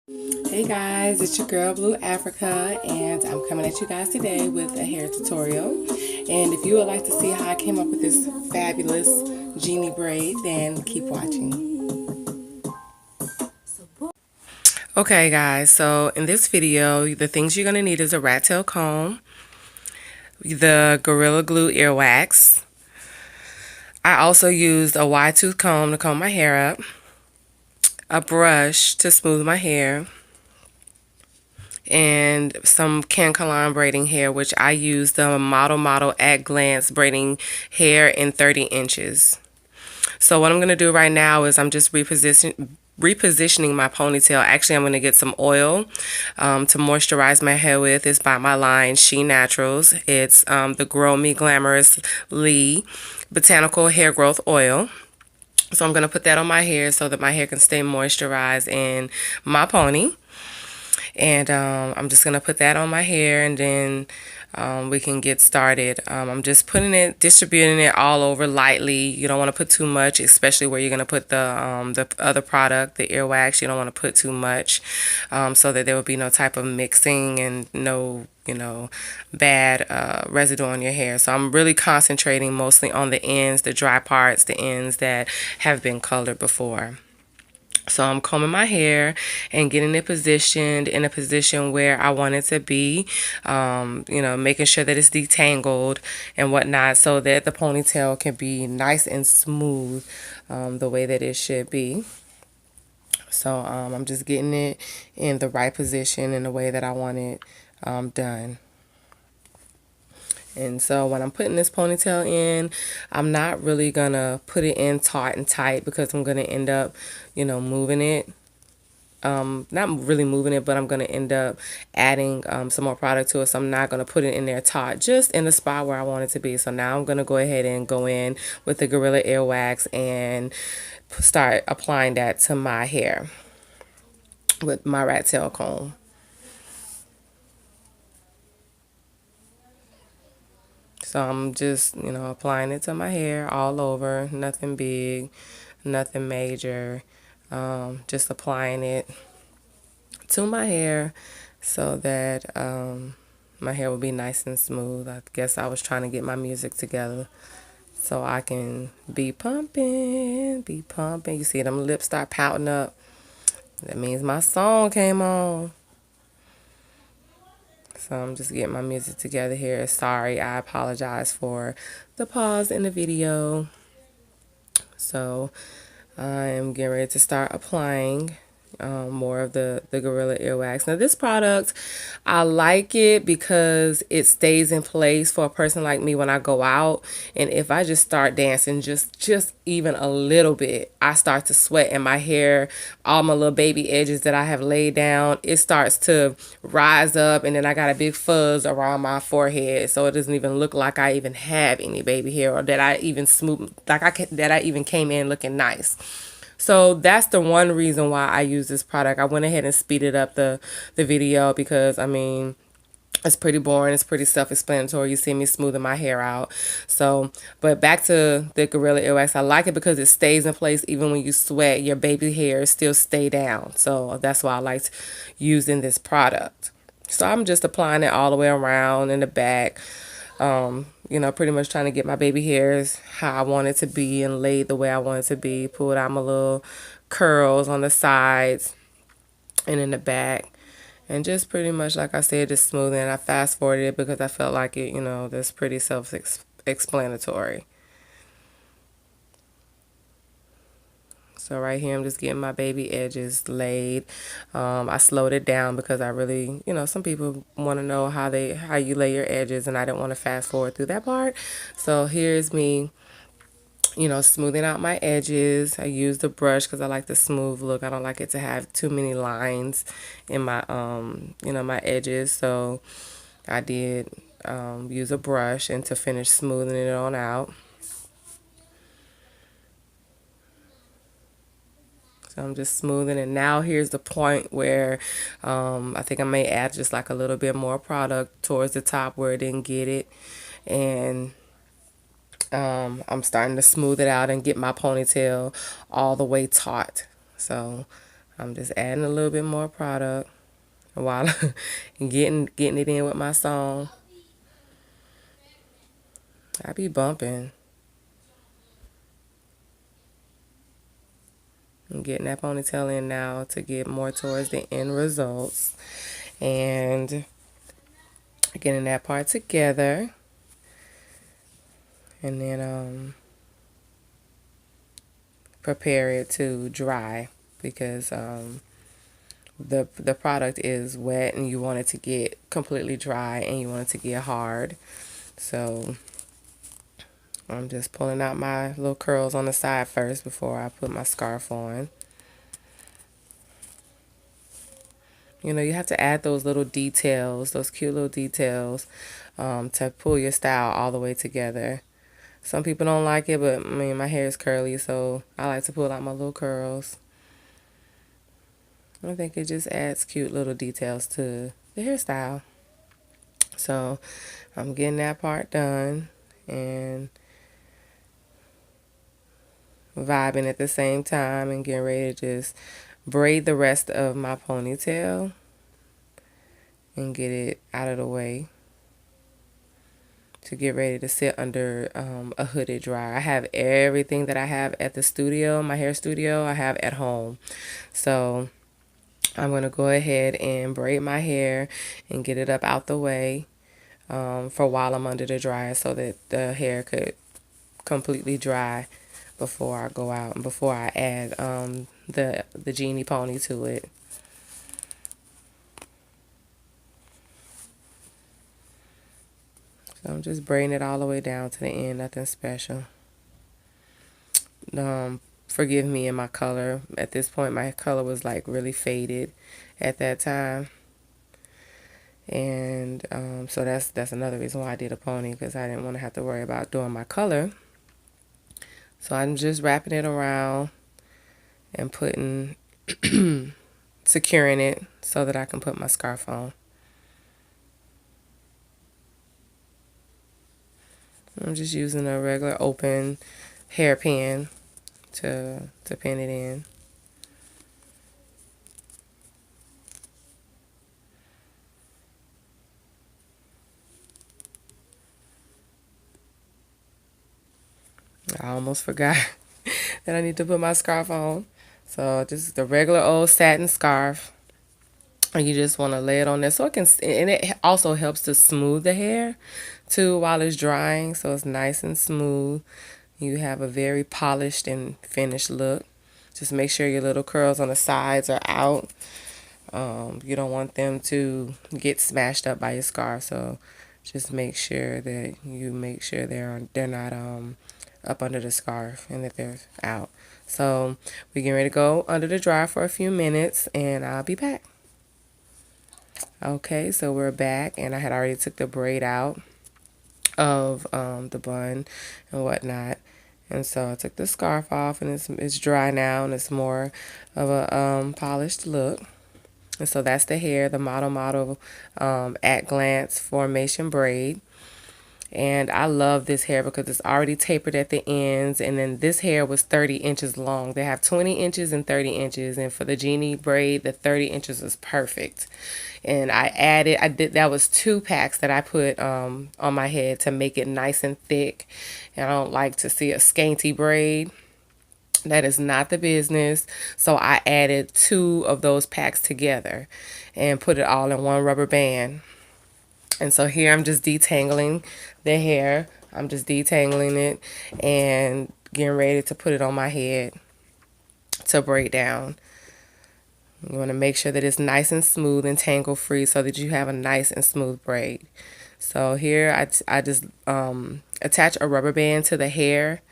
Hey guys, it's your girl Blue Africa, and I'm coming at you guys today with a hair tutorial. And if you would like to see how I came up with this fabulous Genie braid, then keep watching. Okay guys, so in this video, the things you're going to need is a rat tail comb, the Gorilla Glue earwax. I also used a wide tooth comb to comb my hair up, a brush to smooth my hair, and some Kankelon braiding hair, which I use the Model at Glance braiding hair in 30 inches. So what I'm going to do right now is I'm just repositioning my ponytail. Actually, I'm going to get some oil to moisturize my hair with. It's by my line She Naturals. It's the Grow Me Glamourously Botanical Hair Growth Oil. So I'm going to put that on my hair so that my hair can stay moisturized in my pony. And I'm just going to put that on my hair, and then we can get started. I'm just distributing it all over lightly. You don't want to put too much, especially where you're going to put the other product, the earwax. You don't want to put too much so that there will be no type of mixing and no, bad residue on your hair. So I'm really concentrating mostly on the ends, the dry parts, the ends that have been colored before. So I'm combing my hair and getting it positioned in a position where I want it to be, making sure that it's detangled and whatnot so that the ponytail can be nice and smooth the way that it should be. So I'm just getting it in the right position in the way that I want it done. And so when I'm putting this ponytail in, I'm not really going to put it in taut and tight because I'm going to end up, moving it. Not really moving it, but I'm going to end up adding some more product to it. So I'm not going to put it in there taut, just in the spot where I want it to be. So now I'm going to go ahead and go in with the Gorilla Earwax and start applying that to my hair with my rat tail comb. So I'm just, applying it to my hair all over, nothing big, nothing major, just applying it to my hair so that my hair will be nice and smooth. I guess I was trying to get my music together so I can be pumping, be pumping. You see them lips start pouting up. That means my song came on. So I'm just getting my music together here. Sorry, I apologize for the pause in the video. So I am getting ready to start applying more of the Gorilla Earwax. Now this product, I like it because it stays in place for a person like me when I go out, and if I just start dancing just even a little bit, I start to sweat, and my hair, all my little baby edges that I have laid down, it starts to rise up, and then I got a big fuzz around my forehead, so it doesn't even look like I even have any baby hair, or that I even that I even came in looking nice. So that's the one reason why I use this product. I went ahead and speeded up the video because, I mean, it's pretty boring. It's pretty self-explanatory. You see me smoothing my hair out. So, but back to the Gorilla Earwax. I like it because it stays in place even when you sweat. Your baby hair still stay down. So that's why I liked using this product. So I'm just applying it all the way around in the back. Pretty much trying to get my baby hairs how I want it to be and laid the way I want it to be. Pulled out my little curls on the sides and in the back. And just pretty much, like I said, just smoothing. I fast forwarded it because I felt like it, that's pretty self-explanatory. So right here, I'm just getting my baby edges laid. I slowed it down because I really, some people want to know how you lay your edges, and I didn't want to fast forward through that part. So here's me, smoothing out my edges. I use the brush because I like the smooth look. I don't like it to have too many lines in my, my edges. So I did use a brush and to finish smoothing it on out. I'm just smoothing, and now here's the point where I think I may add just like a little bit more product towards the top where it didn't get it, and I'm starting to smooth it out and get my ponytail all the way taut. So I'm just adding a little bit more product while getting it in with my song. I be bumping. I'm getting that ponytail in now to get more towards the end results. And getting that part together. And then prepare it to dry because the product is wet and you want it to get completely dry and you want it to get hard. So I'm just pulling out my little curls on the side first before I put my scarf on. You know, you have to add those little details, those cute little details, to pull your style all the way together. Some people don't like it, but I mean, my hair is curly, so I like to pull out my little curls. I think it just adds cute little details to the hairstyle. So I'm getting that part done and vibing at the same time and getting ready to just braid the rest of my ponytail and get it out of the way to get ready to sit under a hooded dryer. I have everything that I have at the studio, my hair studio, I have at home. So I'm going to go ahead and braid my hair and get it up out the way for while I'm under the dryer so that the hair could completely dry before I go out and before I add the Genie pony to it. So I'm just braiding it all the way down to the end, nothing special. Forgive me in my color. At this point, my color was like really faded at that time. And so that's another reason why I did a pony, because I didn't want to have to worry about doing my color. So I'm just wrapping it around and putting, securing it so that I can put my scarf on. I'm just using a regular open hairpin to pin it in. I almost forgot that I need to put my scarf on. So just the regular old satin scarf. And you just want to lay it on there so it can, and it also helps to smooth the hair too while it's drying, so it's nice and smooth. You have a very polished and finished look. Just make sure your little curls on the sides are out. You don't want them to get smashed up by your scarf, so just make sure that you make sure they're not up under the scarf and that they're out. So we're getting ready to go under the dryer for a few minutes and I'll be back. Okay, so we're back and I had already took the braid out of the bun and whatnot. And so I took the scarf off and it's dry now and it's more of a polished look. And so that's the hair, the model at glance formation braid. And I love this hair because it's already tapered at the ends. And then this hair was 30 inches long. They have 20 inches and 30 inches. And for the Genie braid, the 30 inches is perfect. And that was 2 packs that I put on my head to make it nice and thick. And I don't like to see a scanty braid. That is not the business. So I added 2 of those packs together and put it all in one rubber band. And so here I'm just detangling the hair. I'm just detangling it and getting ready to put it on my head to braid down. You want to make sure that it's nice and smooth and tangle free so that you have a nice and smooth braid. So here I just attach a rubber band to the hair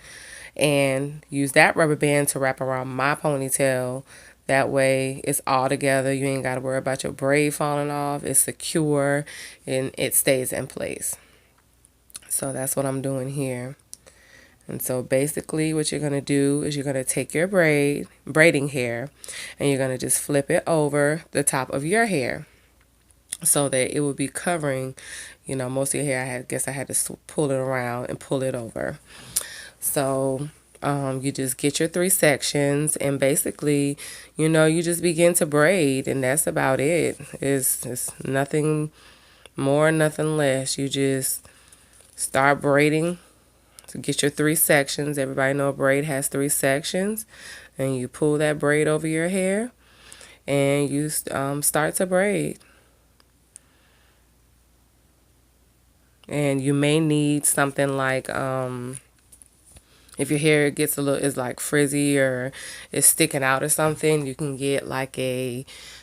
and use that rubber band to wrap around my ponytail. That way it's all together. You ain't got to worry about your braid falling off. It's secure and it stays in place. So that's what I'm doing here. And so basically what you're going to do is you're going to take your braiding hair, and you're going to just flip it over the top of your hair so that it will be covering, most of your hair. I guess I had to pull it around and pull it over. So You just get your 3 sections, and basically, you just begin to braid, and that's about it. It's nothing more, nothing less. You just start braiding to get your 3 sections. Everybody know a braid has 3 sections, and you pull that braid over your hair, and you start to braid. And you may need something like if your hair gets is like frizzy or is sticking out or something, you can get like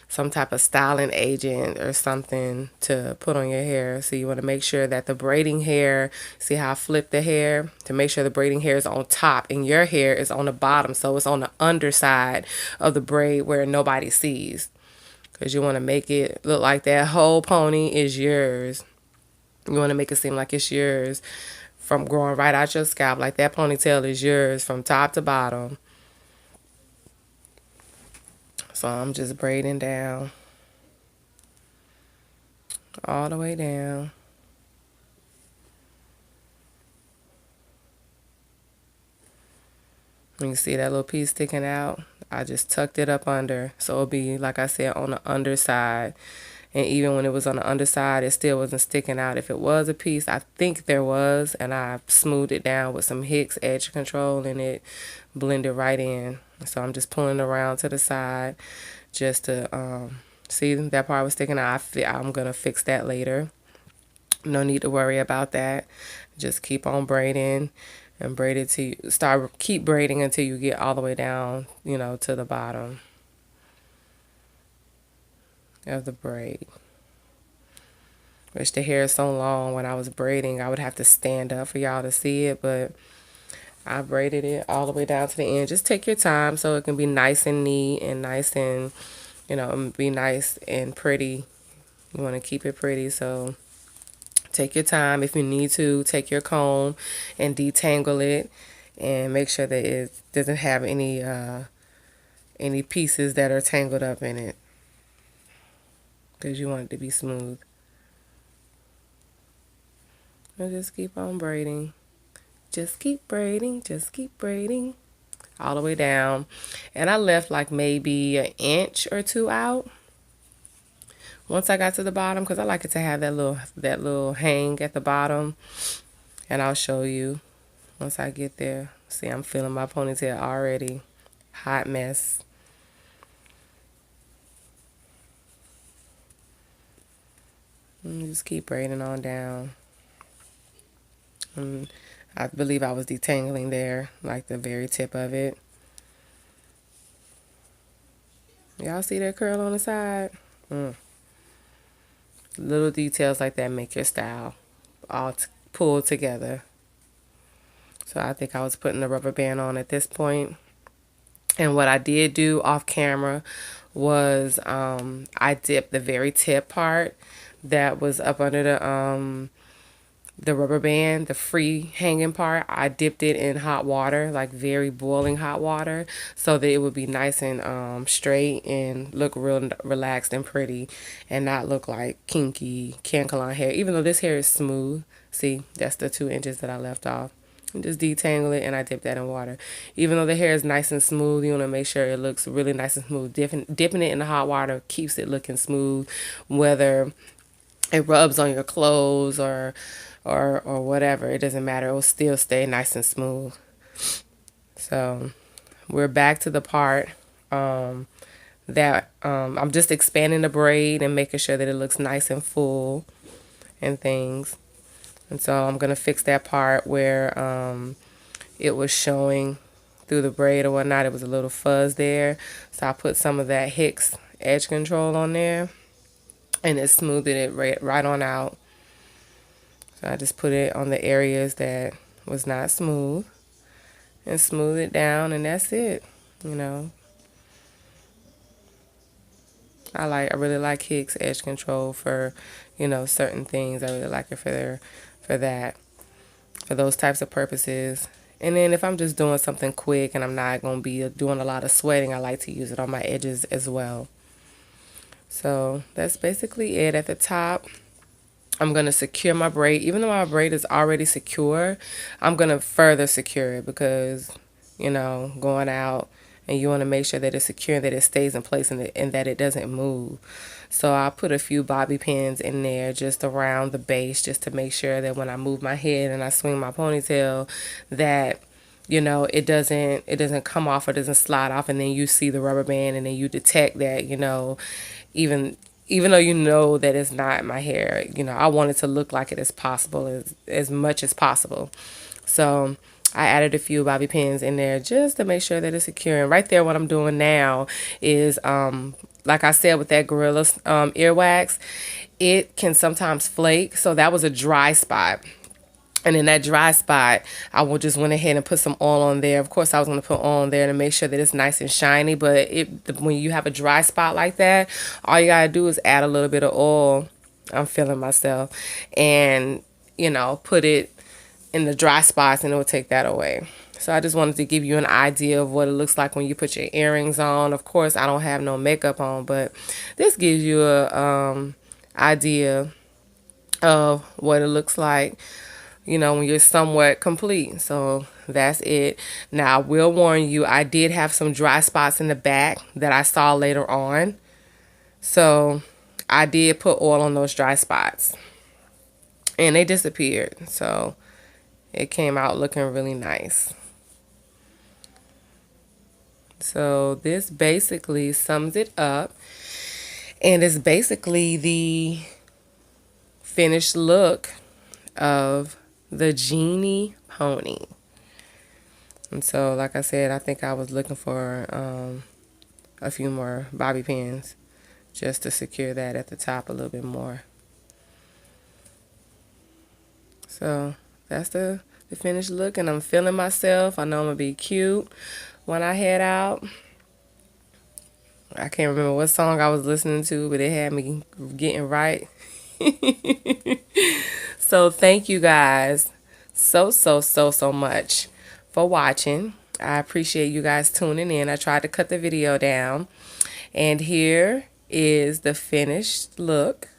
some type of styling agent or something to put on your hair. So you want to make sure that the braiding hair, see how I flip the hair, to make sure the braiding hair is on top and your hair is on the bottom, so it's on the underside of the braid where nobody sees, because you want to make it look like that whole pony is yours. You want to make it seem like it's yours from growing right out your scalp, like that ponytail is yours from top to bottom. So I'm just braiding down, all the way down. You can see that little piece sticking out. I just tucked it up under, so it'll be, like I said, on the underside. And even when it was on the underside, it still wasn't sticking out. If it was a piece, I think there was, and I smoothed it down with some Hicks edge control, and it blended right in. So I'm just pulling around to the side just to see that part was sticking out. I'm going to fix that later. No need to worry about that. Just keep on braiding and braid it till you keep braiding until you get all the way down, to the bottom of the braid. Which the hair is so long, when I was braiding, I would have to stand up for y'all to see it, but I braided it all the way down to the end. Just take your time so it can be nice and neat and nice and, be nice and pretty. You want to keep it pretty, so take your time. If you need to, take your comb and detangle it and make sure that it doesn't have any pieces that are tangled up in it, because you want it to be smooth. And just keep on braiding. Just keep braiding. Just keep braiding. All the way down. And I left like maybe an inch or two out once I got to the bottom, because I like it to have that little hang at the bottom. And I'll show you once I get there. See, I'm feeling my ponytail already. Hot mess. And just keep braiding on down. And I believe I was detangling there, like the very tip of it. Y'all see that curl on the side? Little details like that make your style all pull together. So I think I was putting the rubber band on at this point. And what I did do off camera was I dipped the very tip part that was up under the rubber band, the free hanging part. I dipped it in hot water, like very boiling hot water, so that it would be nice and straight and look real relaxed and pretty, and not look like kinky Kankelon hair. Even though this hair is smooth, see, that's the 2 inches that I left off. And just detangle it, and I dip that in water. Even though the hair is nice and smooth, you want to make sure it looks really nice and smooth. Dipping it in the hot water keeps it looking smooth, whether it rubs on your clothes or whatever. It doesn't matter. It will still stay nice and smooth. So we're back to the part that I'm just expanding the braid and making sure that it looks nice and full and things. And so I'm going to fix that part where it was showing through the braid or whatnot. It was a little fuzz there. So I put some of that Hicks edge control on there, and it smoothed it right on out. So I just put it on the areas that was not smooth and smooth it down, and that's it, I really like Hicks edge control for, certain things. I really like it for those types of purposes. And then if I'm just doing something quick and I'm not going to be doing a lot of sweating, I like to use it on my edges as well. So that's basically it. At the top, I'm going to secure my braid. Even though my braid is already secure, I'm going to further secure it because, you know, going out, and you want to make sure that it's secure, that it stays in place, and that it doesn't move. So I put a few bobby pins in there just around the base, just to make sure that when I move my head and I swing my ponytail, that, you know, it doesn't come off or doesn't slide off, and then you see the rubber band, and then you detect that, you know, even though you know that it's not my hair, you know, I want it to look like it as possible, as much as possible. So I added a few bobby pins in there just to make sure that it's secure. And right there, what I'm doing now is, like I said, with that Gorilla earwax, it can sometimes flake. So that was a dry spot. And in that dry spot, I will just went ahead and put some oil on there. Of course, I was going to put oil on there to make sure that it's nice and shiny. But when you have a dry spot like that, all you got to do is add a little bit of oil. I'm feeling myself. And, you know, put it in the dry spots, and it will take that away. So I just wanted to give you an idea of what it looks like when you put your earrings on. Of course, I don't have no makeup on, but this gives you a idea of what it looks like, you know, when you're somewhat complete. So that's it. Now, I will warn you, I did have some dry spots in the back that I saw later on. So I did put oil on those dry spots, and they disappeared. So it came out looking really nice. So this basically sums it up, and it's basically the finished look of the Genie pony. And so, like I said, I think I was looking for a few more bobby pins just to secure that at the top a little bit more. So that's the finished look, and I'm feeling myself. I know I'm gonna be cute when I head out. I can't remember what song I was listening to, but it had me getting right. So thank you guys so much for watching. I appreciate you guys tuning in. I tried to cut the video down, and here is the finished look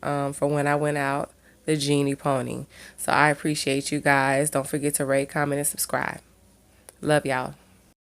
for when I went out, the Genie pony. So I appreciate you guys. Don't forget to rate, comment, and subscribe. Love y'all.